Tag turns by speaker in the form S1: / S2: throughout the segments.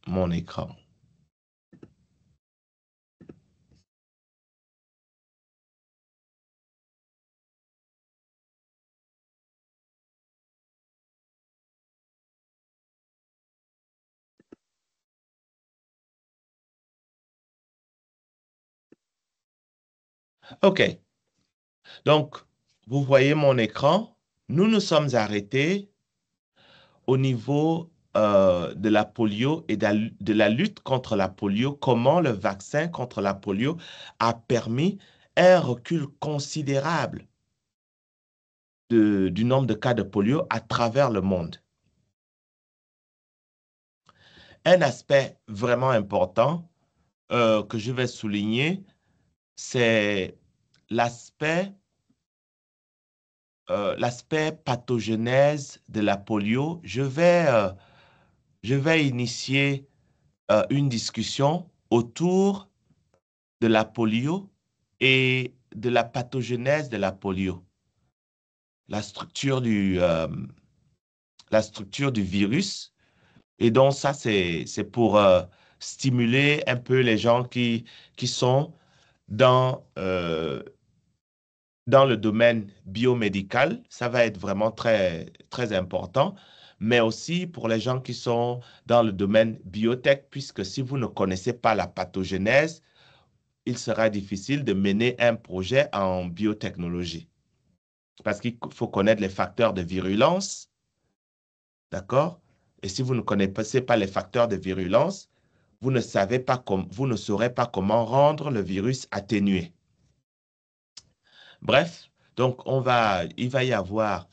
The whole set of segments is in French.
S1: mon écran. OK. Donc, vous voyez mon écran. Nous nous sommes arrêtés au niveau de la polio et de la lutte contre la polio, comment le vaccin contre la polio a permis un recul considérable du nombre de cas de polio à travers le monde. Un aspect vraiment important que je vais souligner, c'est l'aspect l'aspect pathogenèse de la polio. Je vais initier une discussion autour de la polio et de la pathogenèse de la polio. La structure la structure du virus. Et donc, ça, c'est pour stimuler un peu les gens qui sont dans, dans le domaine biomédical. Ça va être vraiment très, très important. Mais aussi pour les gens qui sont dans le domaine biotech, puisque si vous ne connaissez pas la pathogenèse, il sera difficile de mener un projet en biotechnologie. Parce qu'il faut connaître les facteurs de virulence, d'accord? Et si vous ne connaissez pas les facteurs de virulence, vous ne saurez pas comment rendre le virus atténué. Bref, donc il va y avoir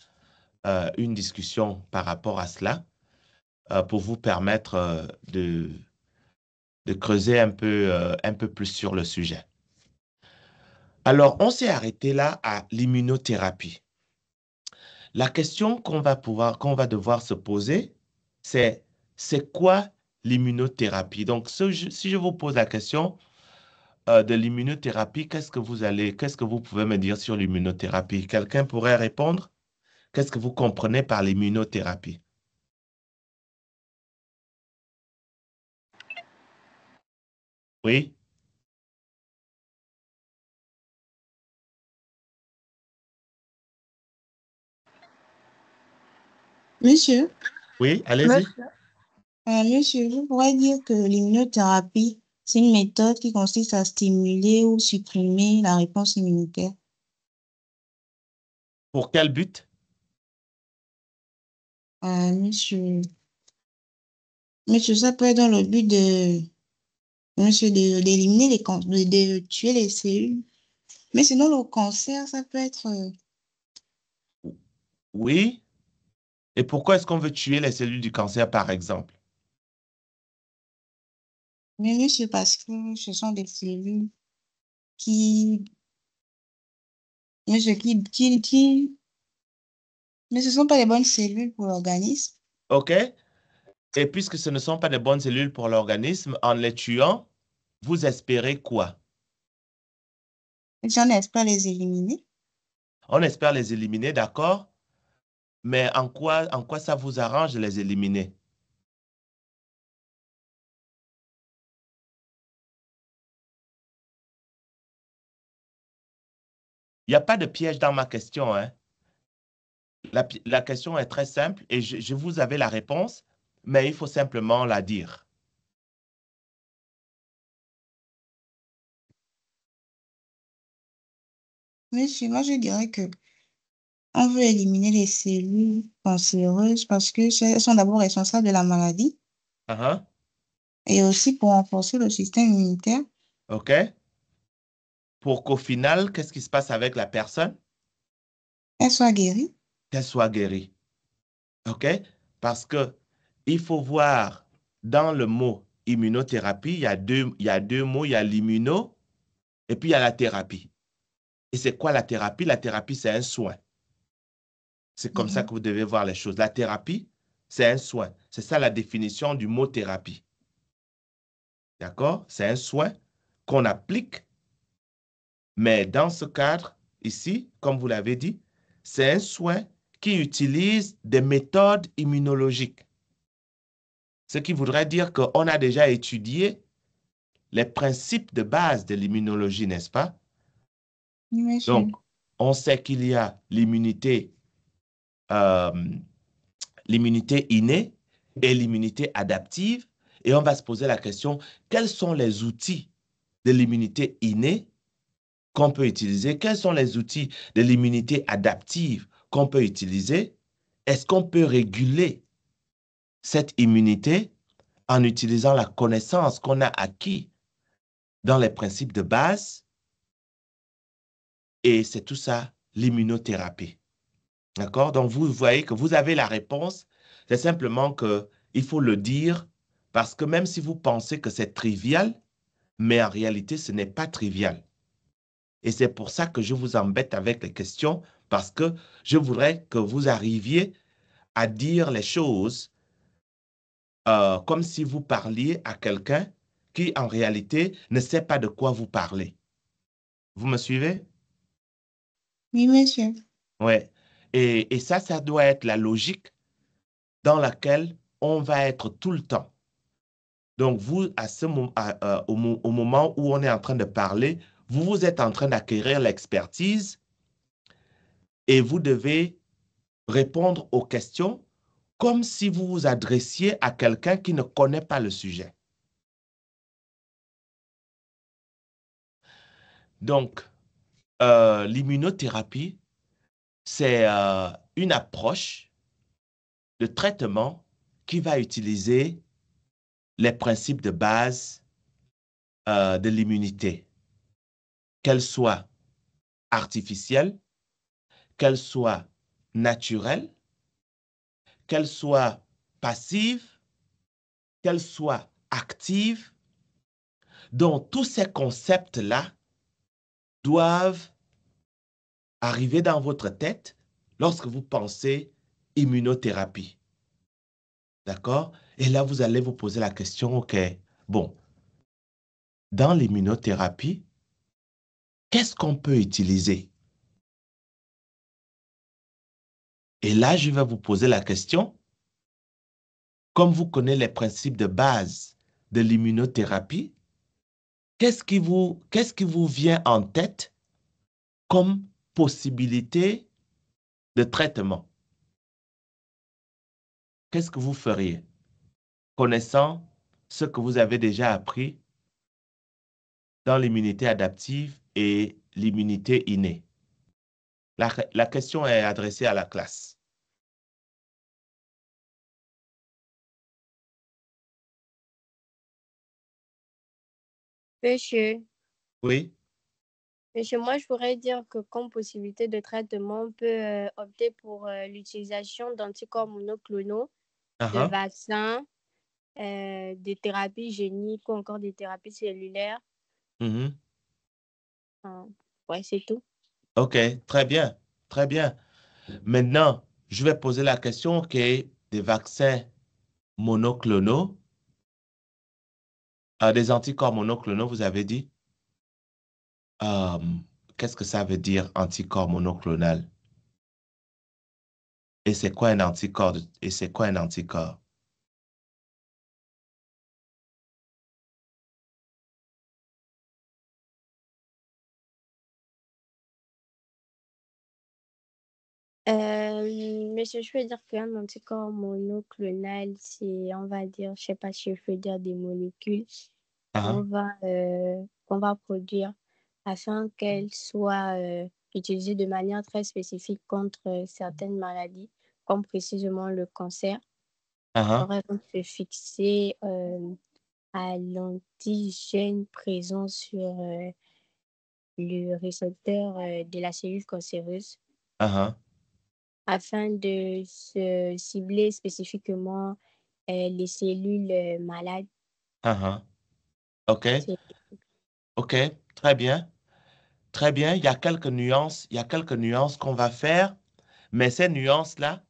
S1: une discussion par rapport à cela pour vous permettre de creuser un peu plus sur le sujet. Alors, on s'est arrêté là à l'immunothérapie. La question qu'on va devoir se poser, c'est quoi l'immunothérapie? Donc, si je vous pose la question de l'immunothérapie, qu'est-ce que vous pouvez me dire sur l'immunothérapie? Quelqu'un pourrait répondre? Qu'est-ce que vous comprenez par l'immunothérapie? Oui?
S2: Monsieur,
S1: Oui, allez-y.
S2: monsieur, vous pourriez dire que l'immunothérapie, c'est une méthode qui consiste à stimuler ou supprimer la réponse immunitaire.
S1: Pour quel but?
S2: Monsieur, monsieur, ça peut être dans le but monsieur, d'éliminer de tuer les cellules. Mais sinon, le cancer, ça peut être,
S1: Oui. Et pourquoi est-ce qu'on veut tuer les cellules du cancer, par exemple?
S2: mais monsieur, parce que ce sont des cellules qui, monsieur, mais ce ne sont pas les bonnes cellules pour l'organisme.
S1: OK? Et puisque ce ne sont pas de bonnes cellules pour l'organisme, en les tuant, vous espérez quoi?
S2: J'en espère les éliminer.
S1: On espère les éliminer, d'accord? Mais en quoi ça vous arrange de les éliminer? Il n'y a pas de piège dans ma question, hein? La question est très simple et je vous avais la réponse, mais il faut simplement la dire.
S2: Monsieur, moi, je dirais que on veut éliminer les cellules cancéreuses parce que elles sont d'abord responsables de la maladie
S1: Uh-huh.
S2: et aussi pour renforcer le système immunitaire.
S1: OK? Pour qu'au final, qu'est-ce qui se passe avec la personne?
S2: Elles soient guéries.
S1: Qu'elle soit guérie. OK? Parce que il faut voir dans le mot immunothérapie, il y a deux mots, il y a l'immuno et puis il y a la thérapie. Et c'est quoi la thérapie? La thérapie, c'est un soin. C'est comme ça
S2: Mhm.
S1: que vous devez voir les choses. La thérapie, c'est un soin. C'est ça la définition du mot thérapie. D'accord? C'est un soin qu'on applique, mais dans ce cadre, ici, comme vous l'avez dit, c'est un soin qui utilise des méthodes immunologiques. Ce qui voudrait dire qu'on a déjà étudié les principes de base de l'immunologie, n'est-ce pas?
S2: Oui, monsieur.
S1: Donc, on sait qu'il y a euh, l'immunité innée et l'immunité adaptive. Et on va se poser la question, quels sont les outils de l'immunité innée qu'on peut utiliser? Quels sont les outils de l'immunité adaptive qu'on peut utiliser? Est-ce qu'on peut réguler cette immunité en utilisant la connaissance qu'on a acquis dans les principes de base? Et c'est tout ça, l'immunothérapie. D'accord? Donc, vous voyez que vous avez la réponse. C'est simplement que il faut le dire parce que même si vous pensez que c'est trivial, mais en réalité, ce n'est pas trivial. Et c'est pour ça que je vous embête avec les questions parce que je voudrais que vous arriviez à dire les choses comme si vous parliez à quelqu'un qui, en réalité, ne sait pas de quoi vous parlez. Vous me suivez?
S2: Oui, monsieur.
S1: Ouais. Et ça doit être la logique dans laquelle on va être tout le temps. Donc, vous, au moment où on est en train de parler, vous êtes en train d'acquérir l'expertise et vous devez répondre aux questions comme si vous vous adressiez à quelqu'un qui ne connaît pas le sujet. Donc, l'immunothérapie, c'est une approche de traitement qui va utiliser les principes de base de l'immunité, qu'elle soit artificielle, qu'elle soit naturelle, qu'elle soit passive, qu'elle soit active. Donc, tous ces concepts-là doivent arriver dans votre tête lorsque vous pensez immunothérapie. D'accord? Et là, vous allez vous poser la question, OK, bon, dans l'immunothérapie, qu'est-ce qu'on peut utiliser? Et là, je vais vous poser la question, comme vous connaissez les principes de base de l'immunothérapie, qu'est-ce qui vous vient en tête comme possibilité de traitement? Qu'est-ce que vous feriez, connaissant ce que vous avez déjà appris dans l'immunité adaptive et l'immunité innée? La question est adressée à la classe.
S3: Monsieur,
S1: Oui?
S3: monsieur, moi, je pourrais dire que comme possibilité de traitement, on peut opter pour l'utilisation d'anticorps monoclonaux, de
S1: Uh-huh.
S3: vaccins, des thérapies géniques ou encore des thérapies cellulaires.
S1: Mhm.
S3: Enfin, ouais, c'est tout.
S1: OK, très bien, très bien. Maintenant, je vais poser la question, OK, des vaccins monoclonaux, des anticorps monoclonaux, vous avez dit? Euh, qu'est-ce que ça veut dire, anticorps monoclonal? Et c'est quoi un anticorps? Et c'est quoi un anticorps?
S3: Monsieur, je veux dire qu'un anticorps monoclonal, c'est, on va dire, je sais pas si je peux dire des molécules
S1: Ah,
S3: qu'on va produire afin qu'elles soient utilisées de manière très spécifique contre certaines maladies, comme précisément le cancer.
S1: ah,
S3: On va donc se fixer à l'antigène présent sur le récepteur de la cellule cancéreuse
S1: ah,
S3: afin de se cibler spécifiquement les cellules malades.
S1: ah, ah. OK,
S3: C'est-
S1: OK, très bien, très bien. Il y a quelques nuances qu'on va faire, mais ces nuances-là,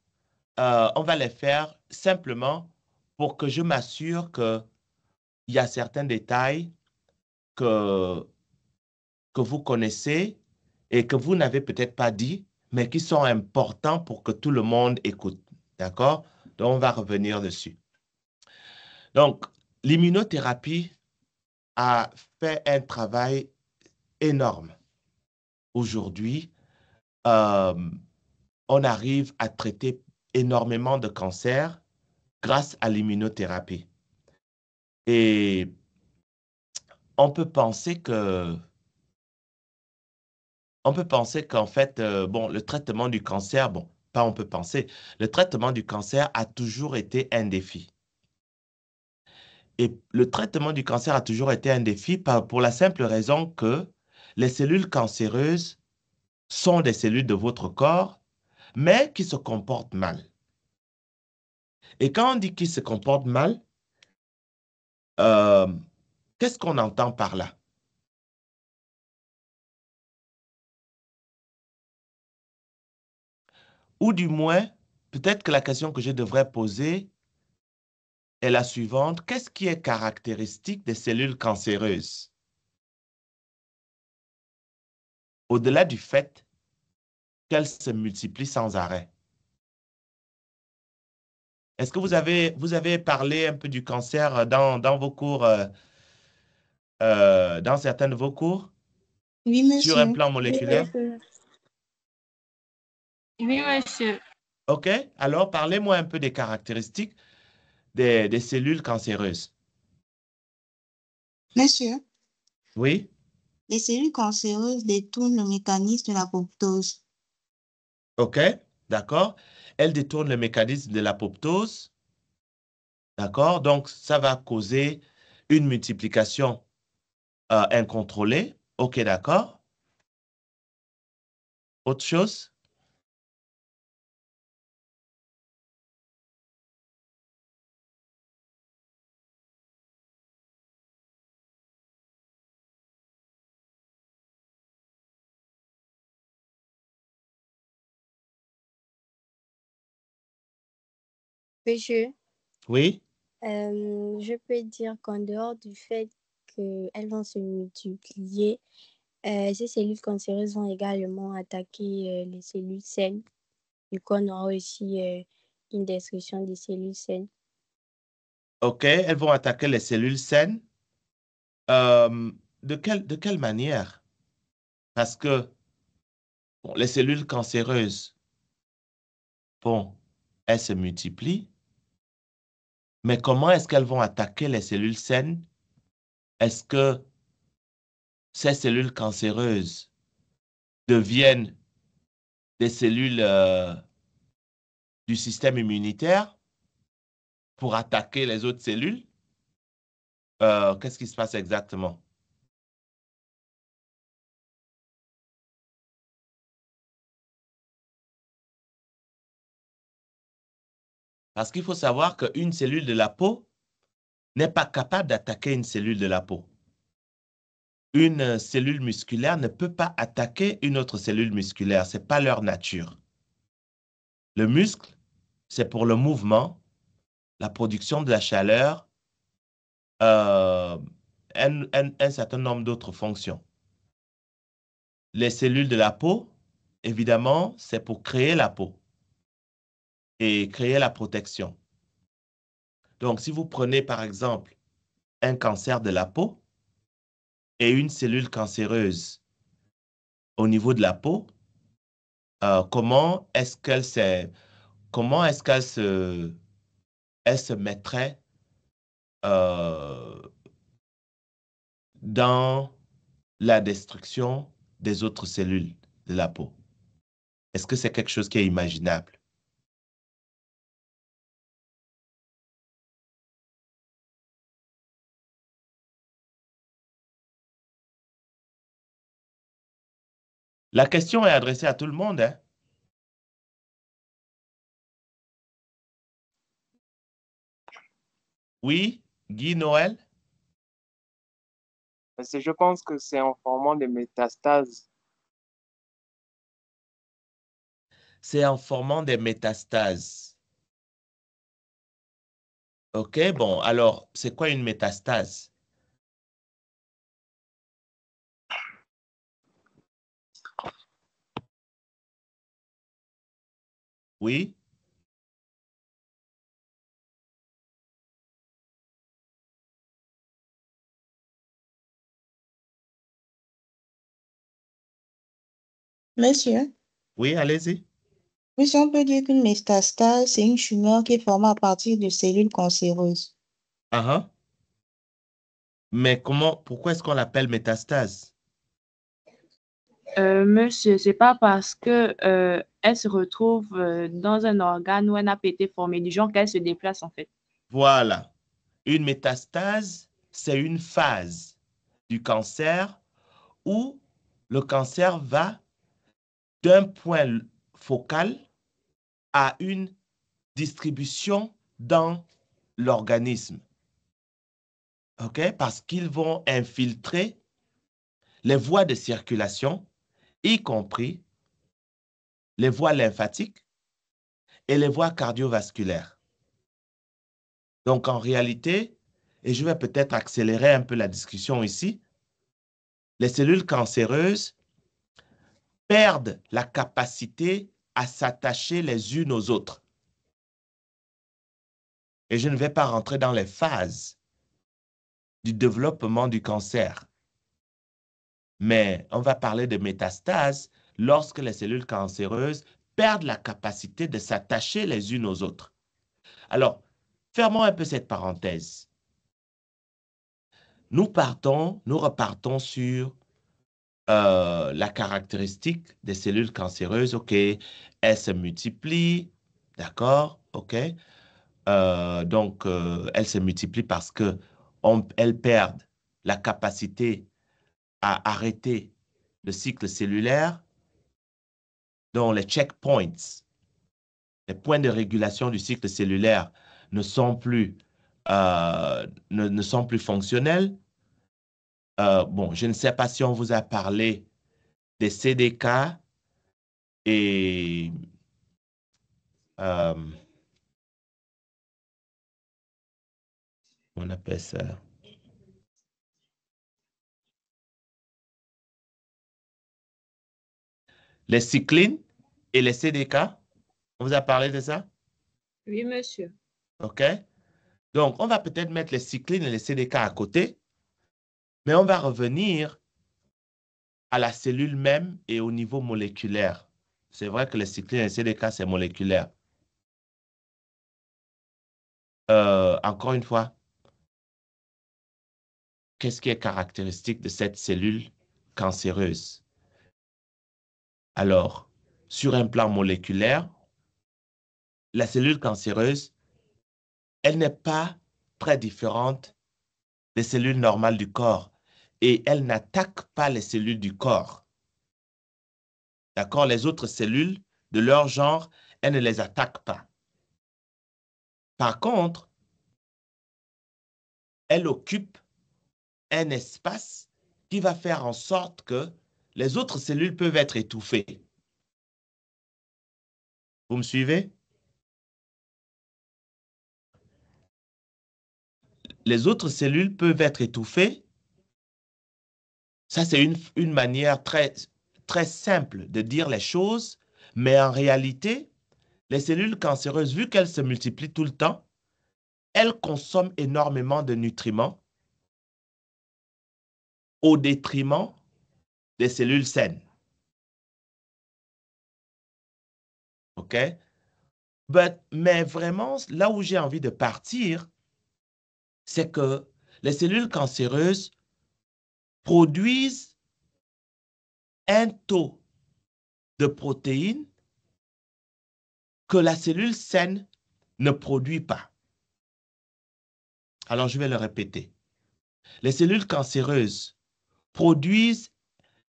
S1: on va les faire simplement pour que je m'assure qu'il y a certains détails que, que vous connaissez et que vous n'avez peut-être pas dit, mais qui sont importants pour que tout le monde écoute. D'accord? Donc, on va revenir dessus. Donc, l'immunothérapie a fait un travail énorme. Aujourd'hui, euh, on arrive à traiter énormément de cancers grâce à l'immunothérapie. Et on peut penser que, on peut penser qu'en fait, bon, le traitement du cancer, bon, pas on peut penser, le traitement du cancer a toujours été un défi. Et le traitement du cancer a toujours été un défi pour la simple raison que les cellules cancéreuses sont des cellules de votre corps, mais qui se comportent mal. Et quand on dit qu'ils se comportent mal, euh, qu'est-ce qu'on entend par là? Ou du moins, peut-être que la question que je devrais poser est la suivante. Qu'est-ce qui est caractéristique des cellules cancéreuses? Au-delà du fait qu'elles se multiplient sans arrêt. Est-ce que vous avez parlé un peu du cancer dans vos cours, dans certains de vos cours,
S2: Oui,
S1: sur un
S2: monsieur.
S1: plan
S3: Oui,
S1: moléculaire?
S3: monsieur.
S4: Oui, monsieur.
S1: OK, alors parlez-moi un peu des caractéristiques des cellules cancéreuses.
S2: Monsieur,
S1: Oui,
S2: les cellules cancéreuses détournent le mécanisme de l'apoptose.
S1: OK, d'accord. Elles détournent le mécanisme de l'apoptose, d'accord? Donc, ça va causer une multiplication incontrôlée. OK, d'accord. Autre chose?
S3: Monsieur,
S1: Oui,
S3: je peux dire qu'en dehors du fait qu'elles vont se multiplier, ces cellules cancéreuses vont également attaquer les cellules saines. Du coup, on aura aussi une destruction des cellules saines.
S1: OK, elles vont attaquer les cellules saines. Euh, de quelle manière? Parce que bon, les cellules cancéreuses, bon, elles se multiplient, mais comment est-ce qu'elles vont attaquer les cellules saines? Est-ce que ces cellules cancéreuses deviennent des cellules du système immunitaire pour attaquer les autres cellules? Qu'est-ce qui se passe exactement? Parce qu'il faut savoir qu'une cellule de la peau n'est pas capable d'attaquer une cellule de la peau. Une cellule musculaire ne peut pas attaquer une autre cellule musculaire. Ce n'est pas leur nature. Le muscle, c'est pour le mouvement, la production de la chaleur, euh, un certain nombre d'autres fonctions. Les cellules de la peau, évidemment, c'est pour créer la peau et créer la protection. Donc, si vous prenez par exemple un cancer de la peau et une cellule cancéreuse au niveau de la peau, comment est-ce elle se mettrait euh, dans la destruction des autres cellules de la peau? Est-ce que c'est quelque chose qui est imaginable? La question est adressée à tout le monde, hein? Oui, Guy Noël,
S5: Parce que je pense que c'est en formant des métastases.
S1: c'est en formant des métastases. OK, bon, alors, c'est quoi une métastase? Oui,
S2: Monsieur,
S1: Oui, allez-y.
S2: oui, si on peut dire qu'une métastase, c'est une tumeur qui est formée à partir de cellules cancéreuses.
S1: Ah, ah. Mais pourquoi est-ce qu'on l'appelle métastase?
S4: Monsieur, c'est pas parce que elle se retrouve dans un organe où elle n'a pas été formée du genre qu'elle se déplace en fait.
S1: Voilà. Une métastase, c'est une phase du cancer où le cancer va d'un point focal à une distribution dans l'organisme. OK? Parce qu'ils vont infiltrer les voies de circulation, y compris les voies lymphatiques et les voies cardiovasculaires. Donc, en réalité, et je vais peut-être accélérer un peu la discussion ici, les cellules cancéreuses perdent la capacité à s'attacher les unes aux autres. Et je ne vais pas rentrer dans les phases du développement du cancer. Mais on va parler de métastase lorsque les cellules cancéreuses perdent la capacité de s'attacher les unes aux autres. Alors, fermons un peu cette parenthèse. Nous repartons sur la caractéristique des cellules cancéreuses. OK, elles se multiplient, d'accord, OK. Donc, elles se multiplient parce qu'elles perdent la capacité à arrêter le cycle cellulaire, dont les checkpoints, les points de régulation du cycle cellulaire ne sont plus, ne sont plus fonctionnels. Bon, je ne sais pas si on vous a parlé des CDK et on appelle ça les cyclines et les CDK. On vous a parlé de ça?
S4: Oui, monsieur.
S1: OK? Donc, on va peut-être mettre les cyclines et les CDK à côté, mais on va revenir à la cellule même et au niveau moléculaire. C'est vrai que les cyclines et les CDK, c'est moléculaire. Encore une fois, qu'est-ce qui est caractéristique de cette cellule cancéreuse? Alors, sur un plan moléculaire, la cellule cancéreuse, elle n'est pas très différente des cellules normales du corps et elle n'attaque pas les cellules du corps. D'accord? Les autres cellules de leur genre, elle ne les attaque pas. Par contre, elle occupe un espace qui va faire en sorte que les autres cellules peuvent être étouffées. Vous me suivez? Les autres cellules peuvent être étouffées. Ça, c'est une manière très, très simple de dire les choses, mais en réalité, les cellules cancéreuses, vu qu'elles se multiplient tout le temps, elles consomment énormément de nutriments au détriment des cellules saines. OK? Mais vraiment, là où j'ai envie de partir, c'est que les cellules cancéreuses produisent un taux de protéines que la cellule saine ne produit pas. Alors, je vais le répéter. Les cellules cancéreuses produisent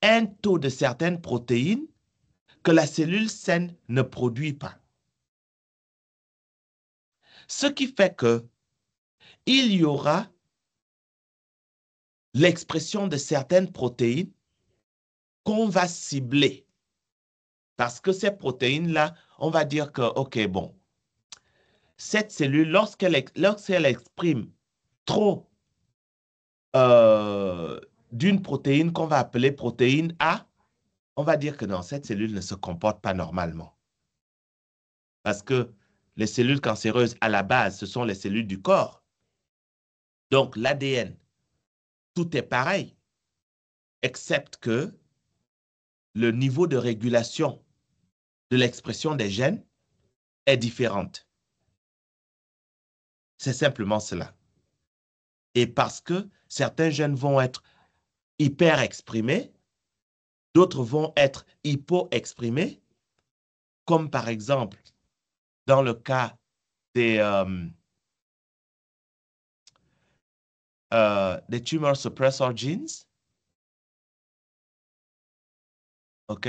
S1: un taux de certaines protéines que la cellule saine ne produit pas. Ce qui fait que il y aura l'expression de certaines protéines qu'on va cibler. Parce que ces protéines-là, on va dire que, OK, bon, cette cellule, lorsqu'elle exprime trop d'une protéine qu'on va appeler protéine A, on va dire que non, cette cellule ne se comporte pas normalement. Parce que les cellules cancéreuses, à la base, ce sont les cellules du corps. Donc, l'ADN, tout est pareil, excepte que le niveau de régulation de l'expression des gènes est différente. C'est simplement cela. Et parce que certains gènes vont être hyper exprimés, d'autres vont être hypo-exprimés, comme par exemple dans le cas des tumor suppressor genes. OK?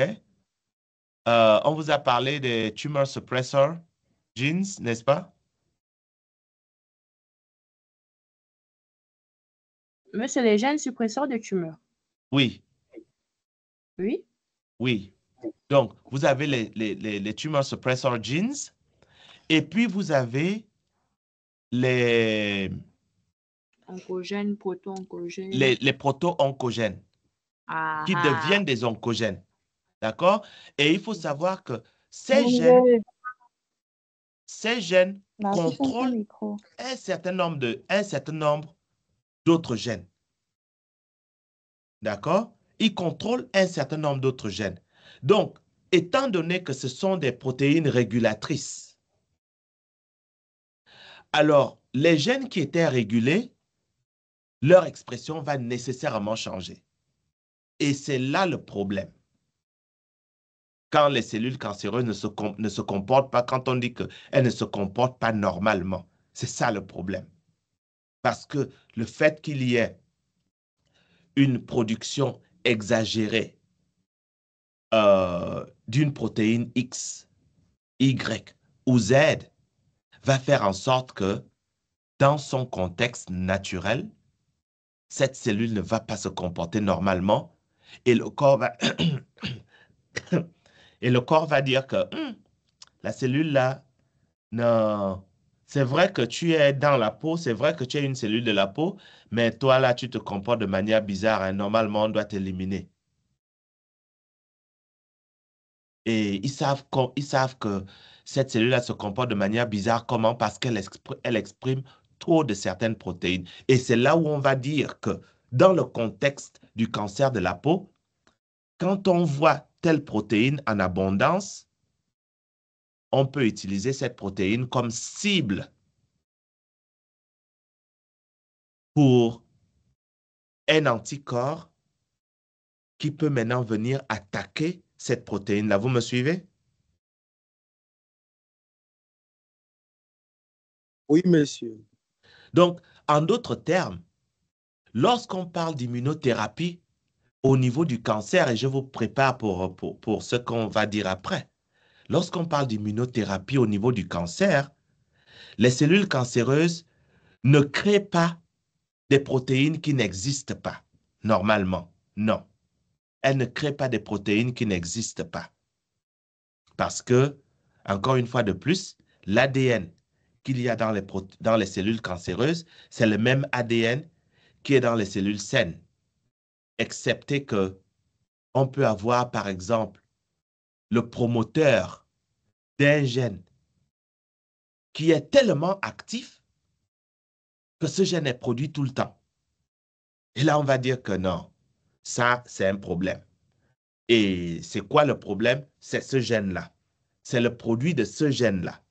S1: On vous a parlé des tumor suppressor genes, n'est-ce pas?
S4: Mais c'est les gènes suppresseurs de tumeurs.
S1: Oui,
S4: Oui.
S1: oui. Donc, vous avez les tumor suppressor genes et puis vous avez les
S4: Oncogènes, proto-oncogènes.
S1: les proto-oncogènes qui deviennent des oncogènes. D'accord? Et il faut savoir que ces gènes contrôlent un certain nombre d'autres gènes. D'accord? Ils contrôlent un certain nombre d'autres gènes. Donc, étant donné que ce sont des protéines régulatrices, alors les gènes qui étaient régulés, leur expression va nécessairement changer. Et c'est là le problème. Quand les cellules cancéreuses ne se comportent pas, quand on dit qu'elles ne se comportent pas normalement, c'est ça le problème. Parce que le fait qu'il y ait une production exagérée d'une protéine X, Y ou Z va faire en sorte que dans son contexte naturel, cette cellule ne va pas se comporter normalement et le corps va, et le corps va dire que la cellule là, non, c'est vrai que tu es dans la peau, c'est vrai que tu es une cellule de la peau, mais toi là, tu te comportes de manière bizarre, hein. Normalement, on doit t'éliminer. Et ils savent que cette cellule-là se comporte de manière bizarre. Comment? Parce elle exprime trop de certaines protéines. Et c'est là où on va dire que dans le contexte du cancer de la peau, quand on voit telle protéine en abondance, on peut utiliser cette protéine comme cible pour un anticorps qui peut maintenant venir attaquer cette protéine-là. Vous me suivez?
S5: Oui, monsieur.
S1: Donc, en d'autres termes, lorsqu'on parle d'immunothérapie au niveau du cancer, et je vous prépare pour ce qu'on va dire après, lorsqu'on parle d'immunothérapie au niveau du cancer, les cellules cancéreuses ne créent pas des protéines qui n'existent pas, normalement. Non, elles ne créent pas des protéines qui n'existent pas. Parce que, encore une fois de plus, l'ADN qu'il y a dans les cellules cancéreuses, c'est le même ADN qui est dans les cellules saines, excepté que on peut avoir, par exemple, le promoteur d'un gène qui est tellement actif que ce gène est produit tout le temps. Et là, on va dire que non, ça, c'est un problème. Et c'est quoi le problème? C'est ce gène-là. C'est le produit de ce gène-là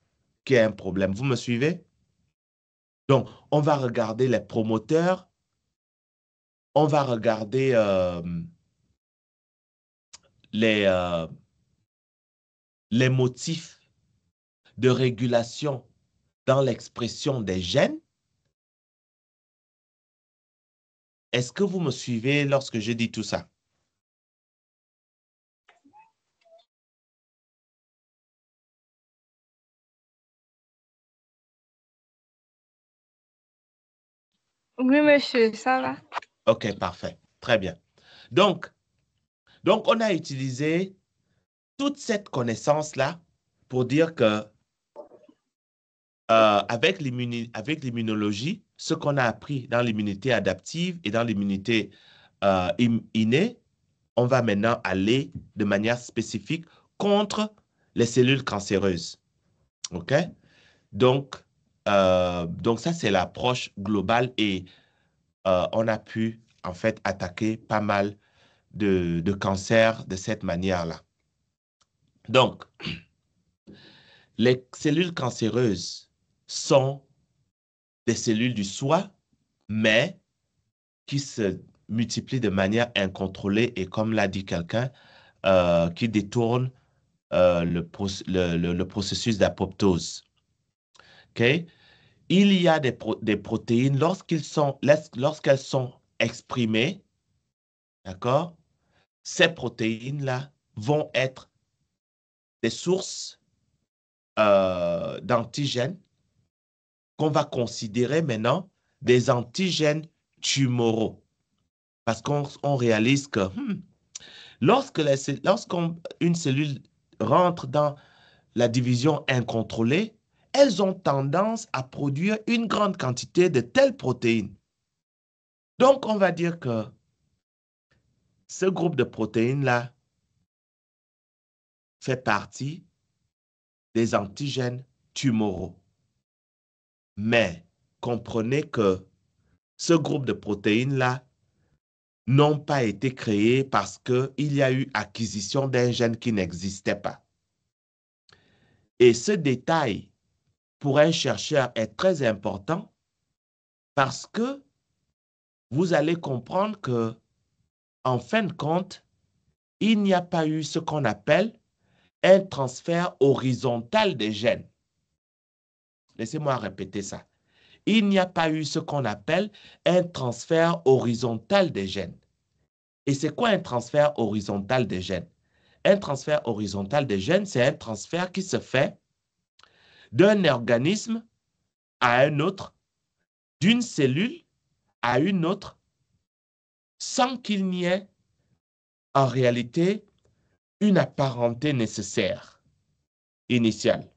S1: qui est un problème. Vous me suivez? Donc, on va regarder les promoteurs, on va regarder les motifs de régulation dans l'expression des gènes. Est-ce que vous me suivez lorsque je dis tout ça?
S6: Oui, monsieur, ça va.
S1: OK, parfait. Très bien. Donc, on a utilisé toute cette connaissance-là pour dire que avec l'immunologie, ce qu'on a appris dans l'immunité adaptive et dans l'immunité innée, on va maintenant aller de manière spécifique contre les cellules cancéreuses. OK? Donc ça, c'est l'approche globale et on a pu, en fait, attaquer pas mal de cancer de cette manière-là. Donc, les cellules cancéreuses sont des cellules du soi, mais qui se multiplient de manière incontrôlée et, comme l'a dit quelqu'un, qui détournent le processus d'apoptose. Okay? Il y a des protéines, lorsqu'elles sont exprimées, d'accord, ces protéines-là vont être des sources d'antigènes qu'on va considérer maintenant des antigènes tumoraux. Parce qu'on réalise que lorsqu'une cellule rentre dans la division incontrôlée, elles ont tendance à produire une grande quantité de telles protéines. Donc, on va dire que ce groupe de protéines-là fait partie des antigènes tumoraux. Mais comprenez que ce groupe de protéines-là n'ont pas été créés parce qu'il y a eu acquisition d'un gène qui n'existait pas. Et ce détail, pour un chercheur, est très important parce que vous allez comprendre que, en fin de compte, il n'y a pas eu ce qu'on appelle un transfert horizontal des gènes. Laissez-moi répéter ça. Il n'y a pas eu ce qu'on appelle un transfert horizontal des gènes. Et c'est quoi un transfert horizontal des gènes? Un transfert horizontal des gènes, c'est un transfert qui se fait d'un organisme à un autre, d'une cellule à une autre, sans qu'il n'y ait en réalité une apparenté nécessaire initiale.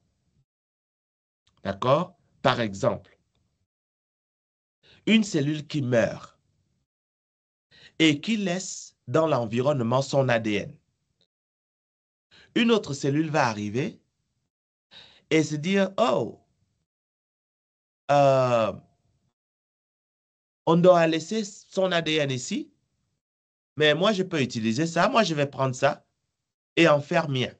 S1: D'accord? Par exemple, une cellule qui meurt et qui laisse dans l'environnement son ADN. Une autre cellule va arriver et se dire, oh, on doit laisser son ADN ici, mais moi je peux utiliser ça, moi je vais prendre ça et en faire mien.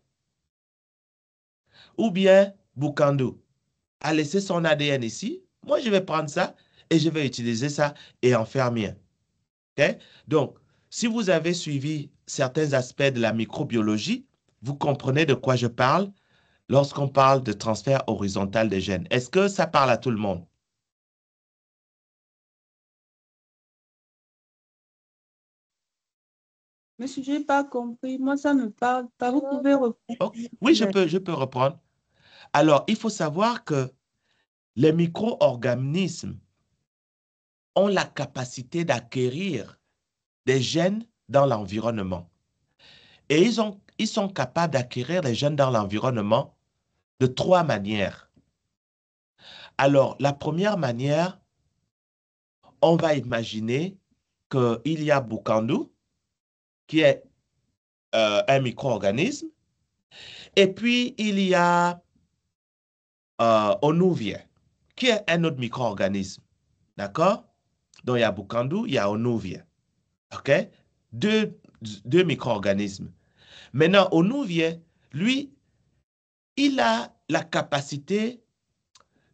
S1: Ou bien Boucandou a laissé son ADN ici, moi je vais prendre ça et je vais utiliser ça et en faire mien. Okay? Donc, si vous avez suivi certains aspects de la microbiologie, vous comprenez de quoi je parle lorsqu'on parle de transfert horizontal des gènes. Est-ce que ça parle à tout le monde?
S7: Monsieur, je n'ai pas compris. Moi, ça ne parle pas. Vous pouvez reprendre.
S1: Oh, oui, je peux reprendre. Alors, il faut savoir que les micro-organismes ont la capacité d'acquérir des gènes dans l'environnement. Et ils sont capables d'acquérir des gènes dans l'environnement de 3 manières. Alors, la première manière, on va imaginer qu'il y a Boucandou, qui est un micro-organisme, et puis il y a Onuvie, qui est un autre micro-organisme. D'accord? Donc, il y a Boucandou, il y a Onuvie. OK? Deux micro-organismes. Maintenant, Onuvie, lui, il a la capacité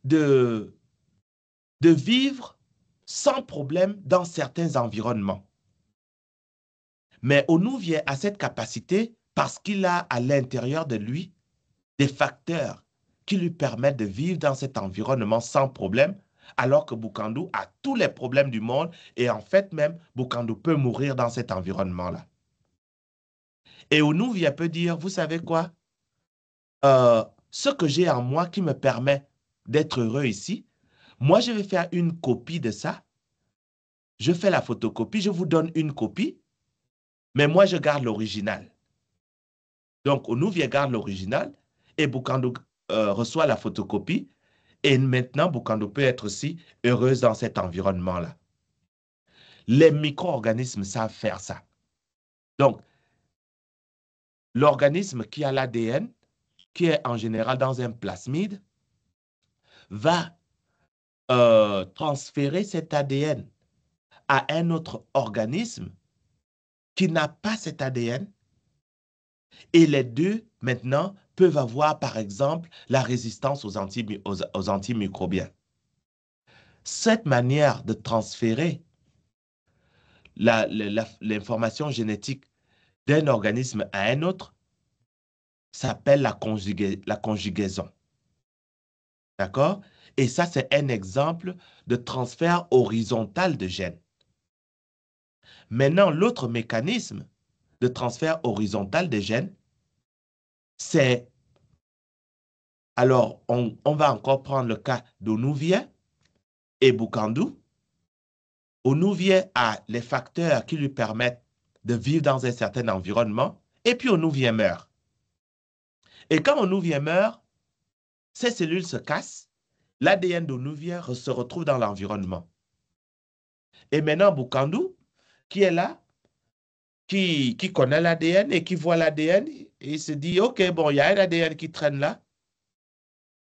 S1: de vivre sans problème dans certains environnements. Mais Onuvie a cette capacité parce qu'il a à l'intérieur de lui des facteurs qui lui permettent de vivre dans cet environnement sans problème, alors que Boucandou a tous les problèmes du monde et en fait même, Boucandou peut mourir dans cet environnement-là. Et Onuvie peut dire, vous savez quoi? Ce que j'ai en moi qui me permet d'être heureux ici, moi je vais faire une copie de ça. Je fais la photocopie, je vous donne une copie, mais moi je garde l'original. Donc Onuvie garde l'original et Boucandou reçoit la photocopie. Et maintenant, Boucandou peut être aussi heureuse dans cet environnement-là. Les micro-organismes savent faire ça. Donc, l'organisme qui a l'ADN, qui est en général dans un plasmide, va transférer cet ADN à un autre organisme qui n'a pas cet ADN et les deux, maintenant, peuvent avoir, par exemple, la résistance aux antimicrobiens. Cette manière de transférer l'information génétique d'un organisme à un autre s'appelle la conjugaison. D'accord? Et ça, c'est un exemple de transfert horizontal de gènes. Maintenant, l'autre mécanisme de transfert horizontal des gènes, c'est... Alors, on va encore prendre le cas d'Onuvier et Bukandou. Onuvier a les facteurs qui lui permettent de vivre dans un certain environnement, et puis Onuvier meurt. Et quand Onuvier meurt, ces cellules se cassent, l'ADN d'Onuvier se retrouve dans l'environnement. Et maintenant, Bukandou, qui est là, qui connaît l'ADN et qui voit l'ADN, il se dit, OK, bon, il y a un ADN qui traîne là.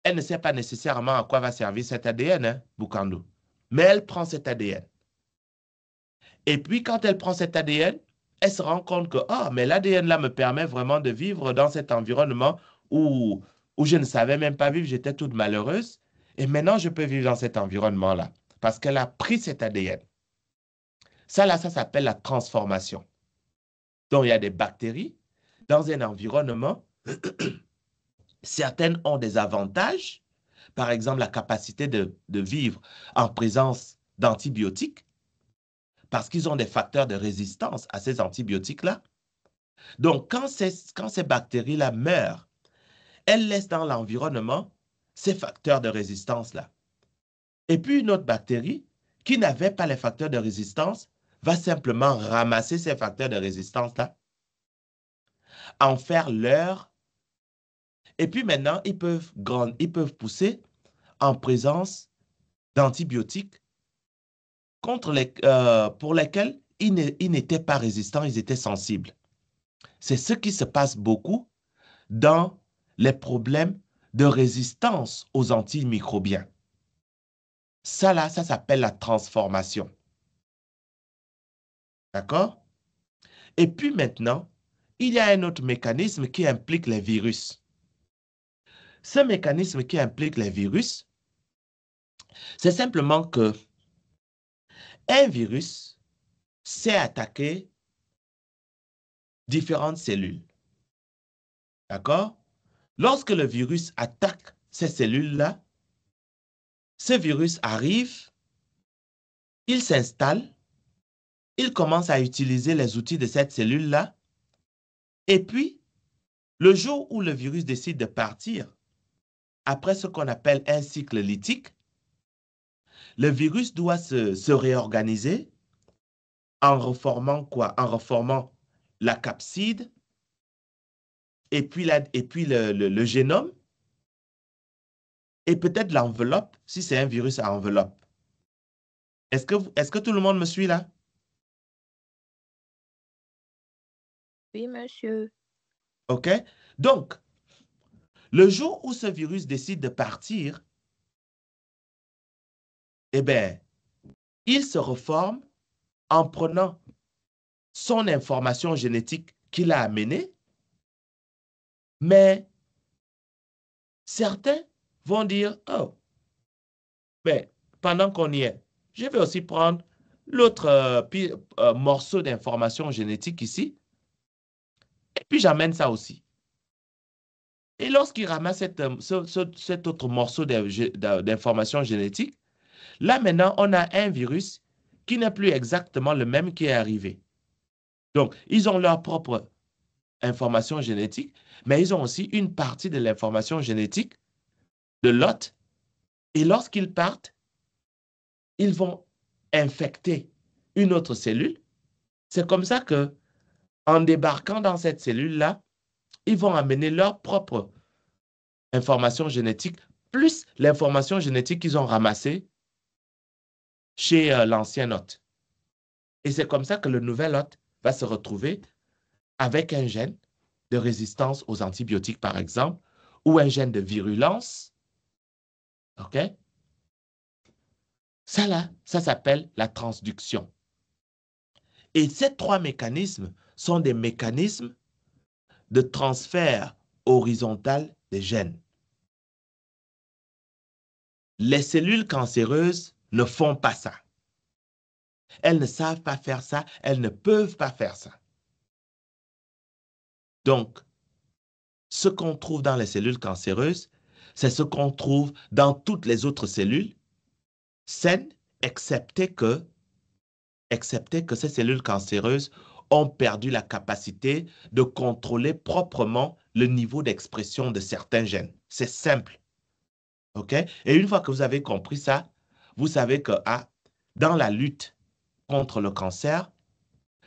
S1: Elle ne sait pas nécessairement à quoi va servir cet ADN, hein, Bukandou. Mais elle prend cet ADN. Et puis, quand elle prend cet ADN, elle se rend compte que, ah, mais l'ADN là me permet vraiment de vivre dans cet environnement où je ne savais même pas vivre, j'étais toute malheureuse. Et maintenant, je peux vivre dans cet environnement-là parce qu'elle a pris cet ADN. Ça, là, ça s'appelle la transformation. Donc, il y a des bactéries dans un environnement. Certaines ont des avantages, par exemple la capacité de vivre en présence d'antibiotiques, parce qu'ils ont des facteurs de résistance à ces antibiotiques-là. Donc, quand ces bactéries-là meurent, elles laissent dans l'environnement ces facteurs de résistance-là. Et puis, une autre bactérie qui n'avait pas les facteurs de résistance va simplement ramasser ces facteurs de résistance-là, en faire leur. Et puis maintenant, ils peuvent pousser en présence d'antibiotiques pour lesquels ils n'étaient pas résistants, ils étaient sensibles. C'est ce qui se passe beaucoup dans les problèmes de résistance aux antimicrobiens. Ça, là, ça s'appelle la transformation. D'accord? Et puis maintenant, il y a un autre mécanisme qui implique les virus. Ce mécanisme qui implique les virus, c'est simplement que un virus sait attaquer différentes cellules. D'accord? Lorsque le virus attaque ces cellules-là, ce virus arrive, il s'installe, il commence à utiliser les outils de cette cellule-là, et puis, le jour où le virus décide de partir, après ce qu'on appelle un cycle lytique, le virus doit se réorganiser en reformant quoi? En reformant la capside et puis le génome et peut-être l'enveloppe, si c'est un virus à enveloppe. Est-ce que tout le monde me suit là?
S3: Oui, monsieur.
S1: OK? Donc, le jour où ce virus décide de partir, eh bien, il se reforme en prenant son information génétique qu'il a amenée, mais certains vont dire, oh, mais pendant qu'on y est, je vais aussi prendre l'autre morceau d'information génétique ici, et puis j'amène ça aussi. Et lorsqu'il ramasse cet autre morceau d'information génétique, là maintenant, on a un virus qui n'est plus exactement le même qui est arrivé. Donc, ils ont leur propre information génétique, mais ils ont aussi une partie de l'information génétique de l'hôte. Et lorsqu'ils partent, ils vont infecter une autre cellule. C'est comme ça que, en débarquant dans cette cellule-là, ils vont amener leur propre information génétique, plus l'information génétique qu'ils ont ramassée chez l'ancien hôte. Et c'est comme ça que le nouvel hôte va se retrouver avec un gène de résistance aux antibiotiques, par exemple, ou un gène de virulence. OK? Ça, là, ça s'appelle la transduction. Et ces trois mécanismes sont des mécanismes de transfert horizontal des gènes. Les cellules cancéreuses ne font pas ça. Elles ne savent pas faire ça, elles ne peuvent pas faire ça. Donc, ce qu'on trouve dans les cellules cancéreuses, c'est ce qu'on trouve dans toutes les autres cellules saines, excepté que ces cellules cancéreuses ont perdu la capacité de contrôler proprement le niveau d'expression de certains gènes. C'est simple. OK? Et une fois que vous avez compris ça, vous savez que dans la lutte contre le cancer,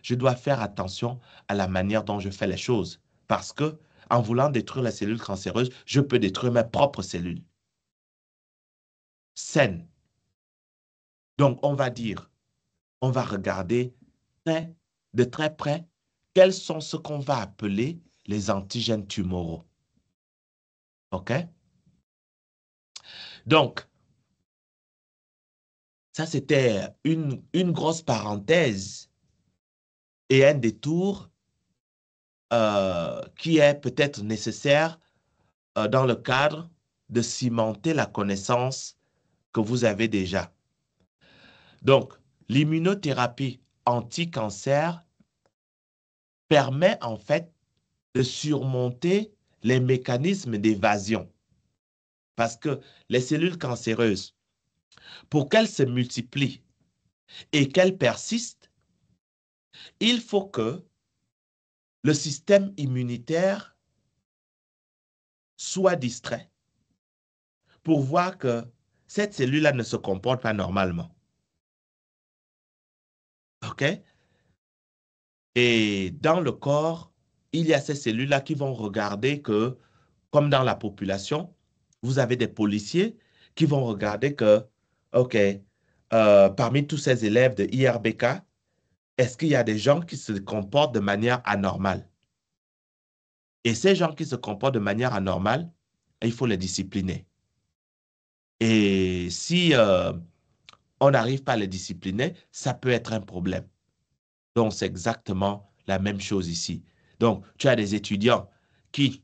S1: je dois faire attention à la manière dont je fais les choses. Parce que, en voulant détruire les cellules cancéreuses, je peux détruire mes propres cellules saines. Donc, on va regarder de très près quels sont ce qu'on va appeler les antigènes tumoraux. OK? Donc, ça, c'était une grosse parenthèse et un détour qui est peut-être nécessaire dans le cadre de cimenter la connaissance que vous avez déjà. Donc, l'immunothérapie anti-cancer permet en fait de surmonter les mécanismes d'évasion. Parce que les cellules cancéreuses, pour qu'elles se multiplient et qu'elles persistent, il faut que le système immunitaire soit distrait pour voir que cette cellule-là ne se comporte pas normalement. OK? Et dans le corps, il y a ces cellules-là qui vont regarder que, comme dans la population, vous avez des policiers qui vont regarder que, OK, parmi tous ces élèves de IRBK, est-ce qu'il y a des gens qui se comportent de manière anormale? Et ces gens qui se comportent de manière anormale, il faut les discipliner. Et si on n'arrive pas à les discipliner, ça peut être un problème. Donc, c'est exactement la même chose ici. Donc, tu as des étudiants qui,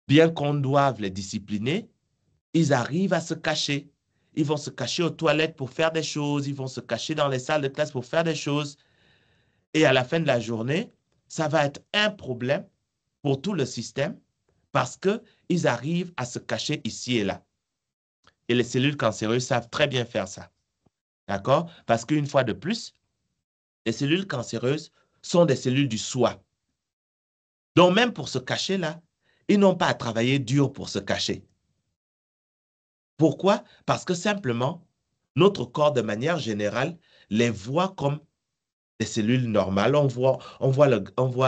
S1: bien qu'on doive les discipliner, ils arrivent à se cacher. Ils vont se cacher aux toilettes pour faire des choses, ils vont se cacher dans les salles de classe pour faire des choses. Et à la fin de la journée, ça va être un problème pour tout le système parce qu'ils arrivent à se cacher ici et là. Et les cellules cancéreuses savent très bien faire ça. D'accord? Parce qu'une fois de plus, les cellules cancéreuses sont des cellules du soi. Donc même pour se cacher là, ils n'ont pas à travailler dur pour se cacher. Pourquoi? Parce que simplement, notre corps, de manière générale, les voit comme des cellules normales. On voit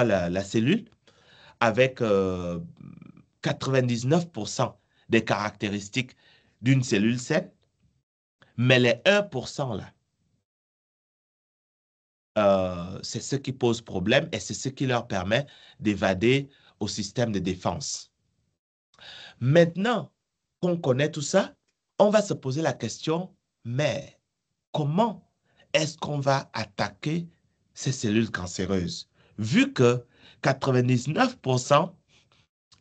S1: la cellule avec 99% des caractéristiques d'une cellule saine, mais les 1% là, c'est ce qui pose problème et c'est ce qui leur permet d'évader au système de défense. Maintenant qu'on connaît tout ça, on va se poser la question, mais comment est-ce qu'on va attaquer ces cellules cancéreuses? Vu que 99%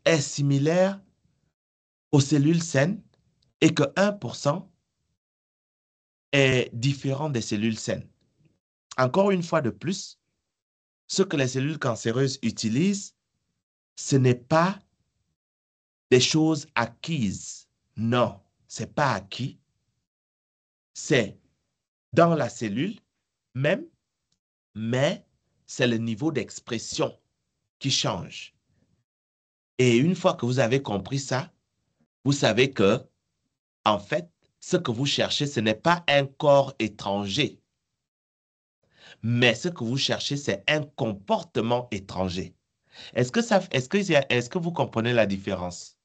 S1: est similaire aux cellules saines et que 1% est différent des cellules saines. Encore une fois de plus, ce que les cellules cancéreuses utilisent, ce n'est pas des choses acquises. Non, ce n'est pas acquis. C'est dans la cellule même, mais c'est le niveau d'expression qui change. Et une fois que vous avez compris ça, vous savez que, en fait, ce que vous cherchez, ce n'est pas un corps étranger, mais ce que vous cherchez, c'est un comportement étranger. Est-ce que vous comprenez la différence?